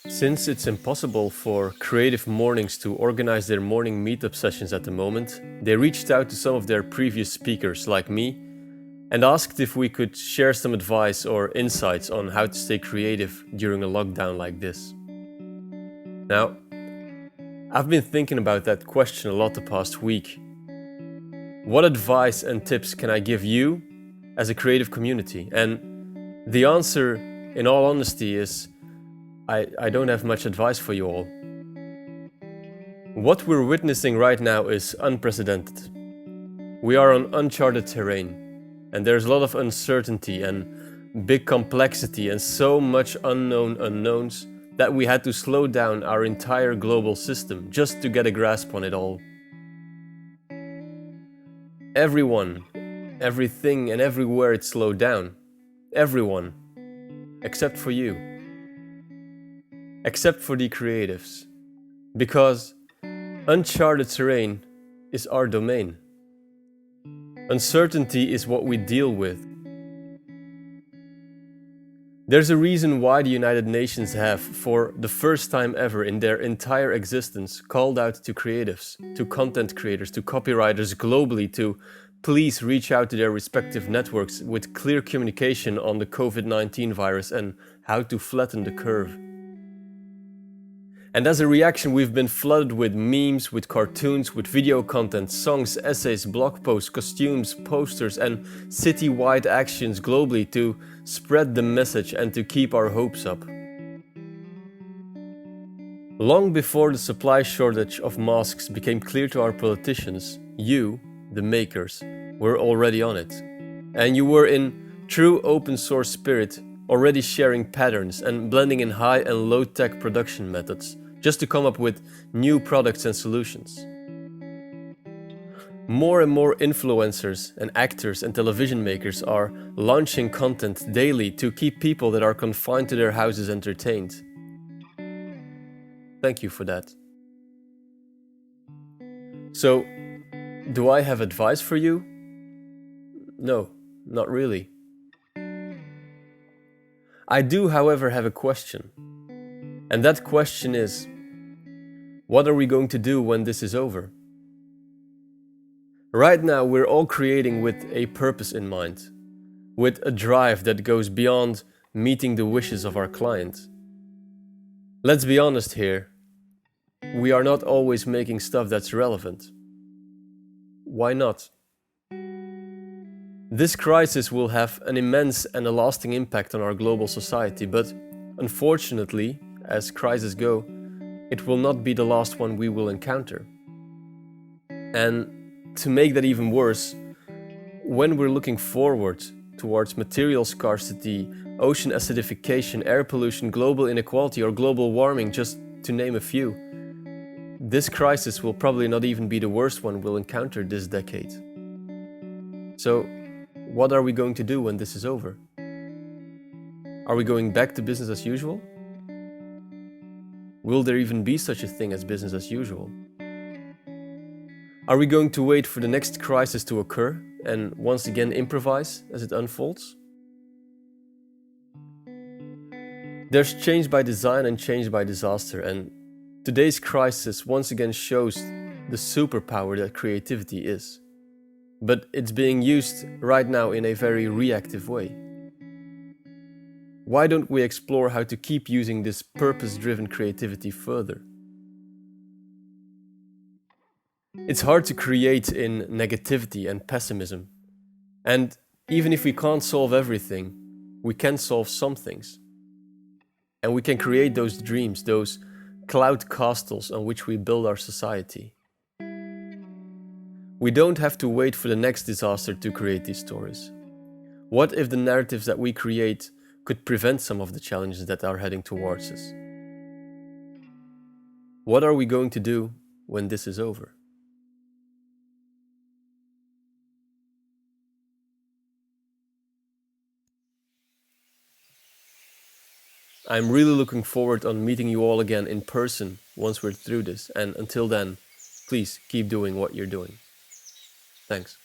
Since it's impossible for creative mornings to organize their morning meetup sessions at the moment, they reached out to some of their previous speakers like me and asked if we could share some advice or insights on how to stay creative during a lockdown like this. Now, I've been thinking about that question a lot the past week. What advice and tips can I give you as a creative community? And the answer, in all honesty, is I don't have much advice for you all. What we're witnessing right now is unprecedented. We are on uncharted terrain, and there's a lot of uncertainty and big complexity and so much unknown unknowns that we had to slow down our entire global system just to get a grasp on it all. Everyone, everything and everywhere it slowed down. Everyone, except for you. Except for the creatives. Because uncharted terrain is our domain. Uncertainty is what we deal with. There's a reason why the United Nations have, for the first time ever in their entire existence, called out to creatives, to content creators, to copywriters globally to please reach out to their respective networks with clear communication on the COVID-19 virus and how to flatten the curve. And as a reaction, we've been flooded with memes, with cartoons, with video content, songs, essays, blog posts, costumes, posters, and city-wide actions globally to spread the message and to keep our hopes up. Long before the supply shortage of masks became clear to our politicians, you, the makers, were already on it. And you were in true open source spirit already sharing patterns and blending in high and low tech production methods just to come up with new products and solutions. More and more influencers and actors and television makers are launching content daily to keep people that are confined to their houses entertained. Thank you for that. So, do I have advice for you? No, not really. I do, however, have a question. And that question is, what are we going to do when this is over? Right now, we're all creating with a purpose in mind, with a drive that goes beyond meeting the wishes of our client. Let's be honest here, we are not always making stuff that's relevant. Why not? This crisis will have an immense and a lasting impact on our global society, but unfortunately, as crises go, it will not be the last one we will encounter. And to make that even worse, when we're looking forward towards material scarcity, ocean acidification, air pollution, global inequality, or global warming, just to name a few, this crisis will probably not even be the worst one we'll encounter this decade. So, what are we going to do when this is over? Are we going back to business as usual? Will there even be such a thing as business as usual? Are we going to wait for the next crisis to occur and once again improvise as it unfolds? There's change by design and change by disaster, and today's crisis once again shows the superpower that creativity is. But it's being used right now in a very reactive way. Why don't we explore how to keep using this purpose-driven creativity further? It's hard to create in negativity and pessimism. And even if we can't solve everything, we can solve some things. And we can create those dreams, those cloud castles on which we build our society. We don't have to wait for the next disaster to create these stories. What if the narratives that we create could prevent some of the challenges that are heading towards us? What are we going to do when this is over? I'm really looking forward on meeting you all again in person once we're through this, and until then, please keep doing what you're doing. Thanks.